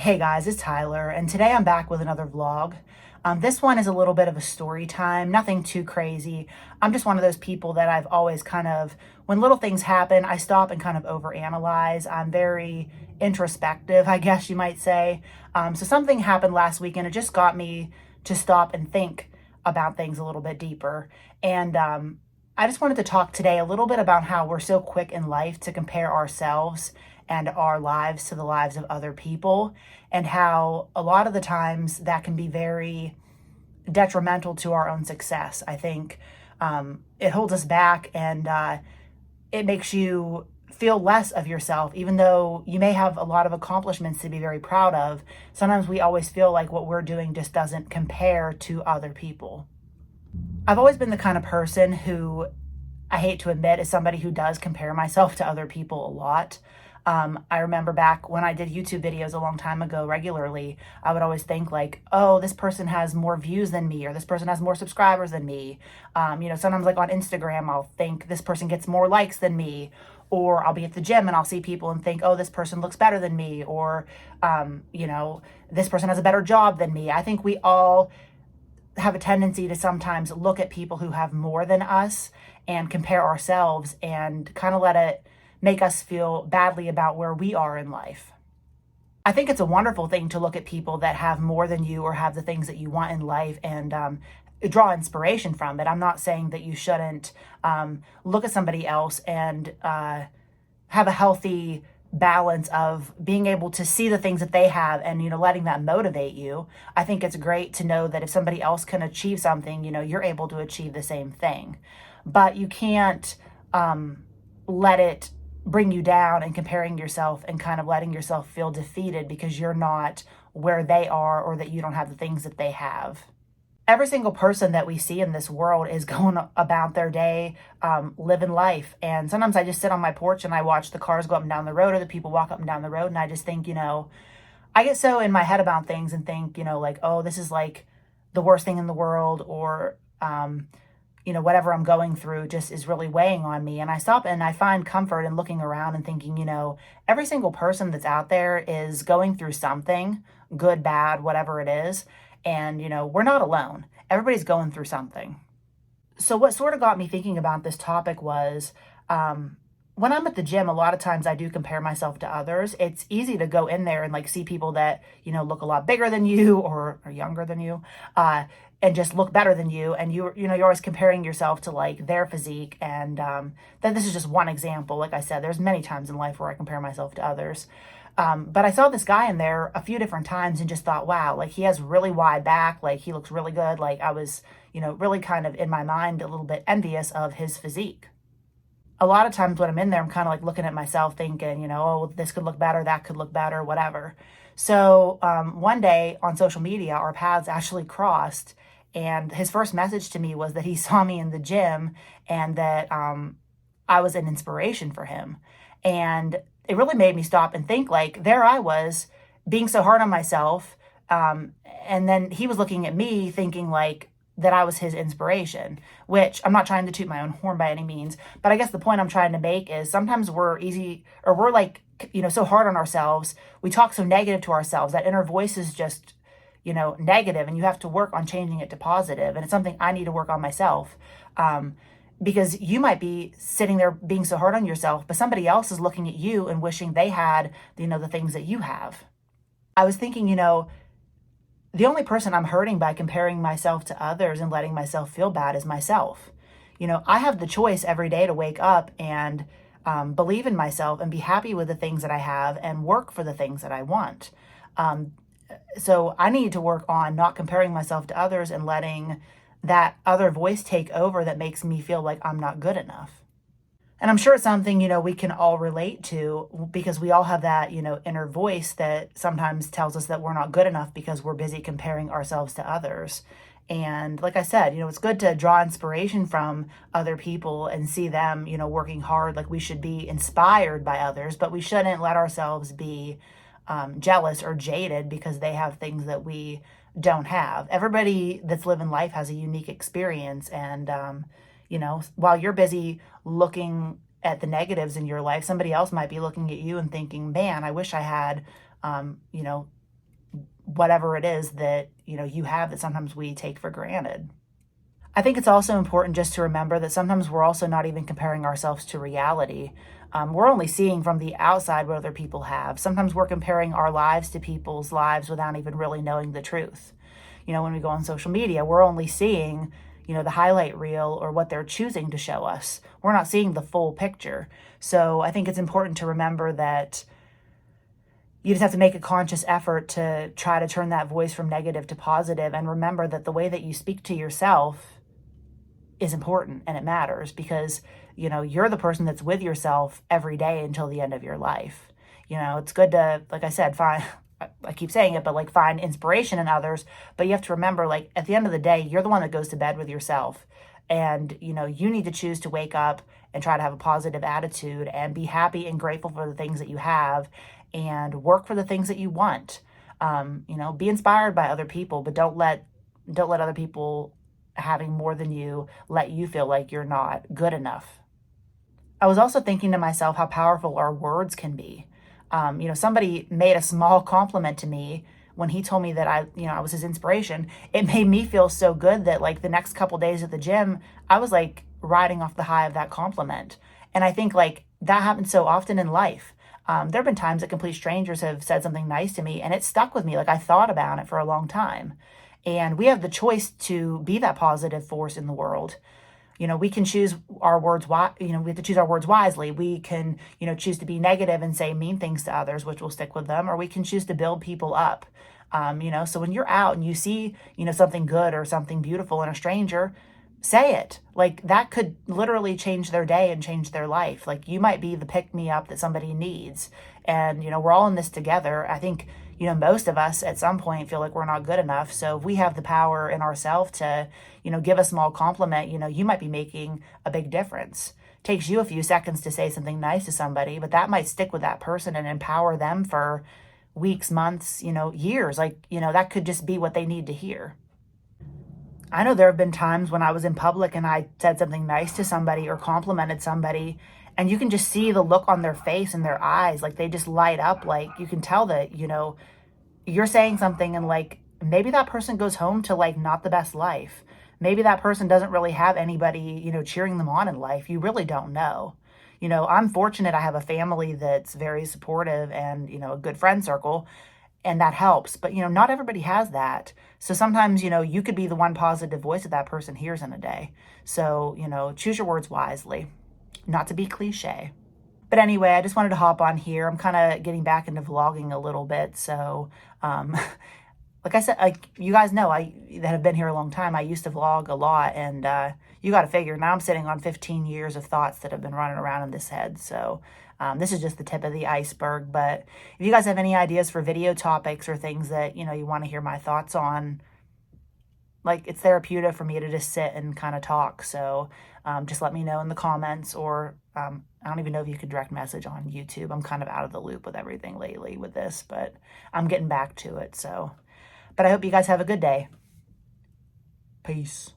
Hey guys, it's Tyler, and today I'm back with another vlog. This one is a little bit of a story time, nothing too crazy. I'm just one of those people that I've always when little things happen, I stop and kind of overanalyze. I'm very introspective, I guess you might say. So something happened last week and it just got me to stop and think about things a little bit deeper. And I just wanted to talk today a little bit about how we're so quick in life to compare ourselves and our lives to the lives of other people, and how a lot of the times that can be very detrimental to our own success. I think it holds us back, and it makes you feel less of yourself, even though you may have a lot of accomplishments to be very proud of. Sometimes we always feel like what we're doing just doesn't compare to other people. I've always been the kind of person who, I hate to admit, is somebody who does compare myself to other people a lot. I remember back when I did YouTube videos a long time ago regularly, I would always think like, oh, this person has more views than me, or this person has more subscribers than me. Sometimes like on Instagram, I'll think this person gets more likes than me, or I'll be at the gym and I'll see people and think, oh, this person looks better than me, or, this person has a better job than me. I think we all have a tendency to sometimes look at people who have more than us and compare ourselves and kind of let it make us feel badly about where we are in life. I think it's a wonderful thing to look at people that have more than you or have the things that you want in life and draw inspiration from it. I'm not saying that you shouldn't look at somebody else and have a healthy balance of being able to see the things that they have and, letting that motivate you. I think it's great to know that if somebody else can achieve something, you're able to achieve the same thing. But you can't let it bring you down and comparing yourself and kind of letting yourself feel defeated because you're not where they are or that you don't have the things that they have. Every single person that we see in this world is going about their day, living life. And sometimes I just sit on my porch and I watch the cars go up and down the road or the people walk up and down the road. And I just think, I get so in my head about things and think, like, oh, this is like the worst thing in the world, or, whatever I'm going through just is really weighing on me. And I stop and I find comfort in looking around and thinking, every single person that's out there is going through something, good, bad, whatever it is. And, we're not alone. Everybody's going through something. So what sort of got me thinking about this topic was, when I'm at the gym, a lot of times I do compare myself to others. It's easy to go in there and like see people that, look a lot bigger than you or younger than you, and just look better than you. And you're always comparing yourself to like their physique. And then this is just one example. Like I said, there's many times in life where I compare myself to others. But I saw this guy in there a few different times and just thought, wow, like he has really wide back. Like he looks really good. Like I was, really kind of in my mind a little bit envious of his physique. A lot of times when I'm in there, I'm kind of like looking at myself thinking, oh, this could look better, that could look better, whatever. So one day on social media, our paths actually crossed. And his first message to me was that he saw me in the gym and that I was an inspiration for him. And it really made me stop and think, like, there I was being so hard on myself. And then he was looking at me thinking like that I was his inspiration, which I'm not trying to toot my own horn by any means. But I guess the point I'm trying to make is sometimes we're like, so hard on ourselves. We talk so negative to ourselves. That inner voice is just, negative, and you have to work on changing it to positive. And it's something I need to work on myself. Because you might be sitting there being so hard on yourself, but somebody else is looking at you and wishing they had, the things that you have. I was thinking, the only person I'm hurting by comparing myself to others and letting myself feel bad is myself. I have the choice every day to wake up and believe in myself and be happy with the things that I have and work for the things that I want. So I need to work on not comparing myself to others and letting that other voice take over that makes me feel like I'm not good enough. And I'm sure it's something, we can all relate to because we all have that, inner voice that sometimes tells us that we're not good enough because we're busy comparing ourselves to others. And like I said, it's good to draw inspiration from other people and see them, working hard. Like we should be inspired by others, but we shouldn't let ourselves be jealous or jaded because they have things that we don't have. Everybody that's living life has a unique experience. And, while you're busy looking at the negatives in your life, somebody else might be looking at you and thinking, man, I wish I had, whatever it is that, you have that sometimes we take for granted. I think it's also important just to remember that sometimes we're also not even comparing ourselves to reality. We're only seeing from the outside what other people have. Sometimes we're comparing our lives to people's lives without even really knowing the truth. When we go on social media, we're only seeing, the highlight reel or what they're choosing to show us. We're not seeing the full picture. So I think it's important to remember that you just have to make a conscious effort to try to turn that voice from negative to positive, and remember that the way that you speak to yourself is important and it matters, because you're the person that's with yourself every day until the end of your life. It's good to, like I said, I keep saying it, but like find inspiration in others, but you have to remember, like, at the end of the day, you're the one that goes to bed with yourself, and you need to choose to wake up and try to have a positive attitude and be happy and grateful for the things that you have and work for the things that you want. Be inspired by other people, but don't let other people having more than you let you feel like you're not good enough. I was also thinking to myself how powerful our words can be. Somebody made a small compliment to me when he told me that I was his inspiration. It made me feel so good that, like, the next couple days at the gym, I was like riding off the high of that compliment. And I think, like, that happens so often in life. There have been times that complete strangers have said something nice to me and it stuck with me. Like, I thought about it for a long time. And we have the choice to be that positive force in the world. We can choose our words. We have to choose our words wisely. We can, choose to be negative and say mean things to others, which will stick with them, or we can choose to build people up. So when you're out and you see, something good or something beautiful in a stranger, say it. Like, that could literally change their day and change their life. Like, you might be the pick me up that somebody needs. And, we're all in this together. I think, most of us at some point feel like we're not good enough. So if we have the power in ourselves to, give a small compliment, you might be making a big difference. It takes you a few seconds to say something nice to somebody, but that might stick with that person and empower them for weeks, months, years. Like, that could just be what they need to hear. I know there have been times when I was in public and I said something nice to somebody or complimented somebody, and you can just see the look on their face and their eyes. Like, they just light up. Like, you can tell that, you're saying something, and, like, maybe that person goes home to, like, not the best life. Maybe that person doesn't really have anybody, cheering them on in life. You really don't know. I'm fortunate I have a family that's very supportive and, a good friend circle, and that helps. But, not everybody has that. So sometimes, you could be the one positive voice that that person hears in a day. So, choose your words wisely, not to be cliche. But anyway, I just wanted to hop on here. I'm kind of getting back into vlogging a little bit. So, like I said, like you guys know, that have been here a long time, I used to vlog a lot, and you got to figure, now I'm sitting on 15 years of thoughts that have been running around in this head. So this is just the tip of the iceberg. But if you guys have any ideas for video topics or things that, you want to hear my thoughts on, like, it's therapeutic for me to just sit and kind of talk. So just let me know in the comments, or I don't even know if you could direct message on YouTube. I'm kind of out of the loop with everything lately with this, but I'm getting back to it. So, but I hope you guys have a good day. Peace.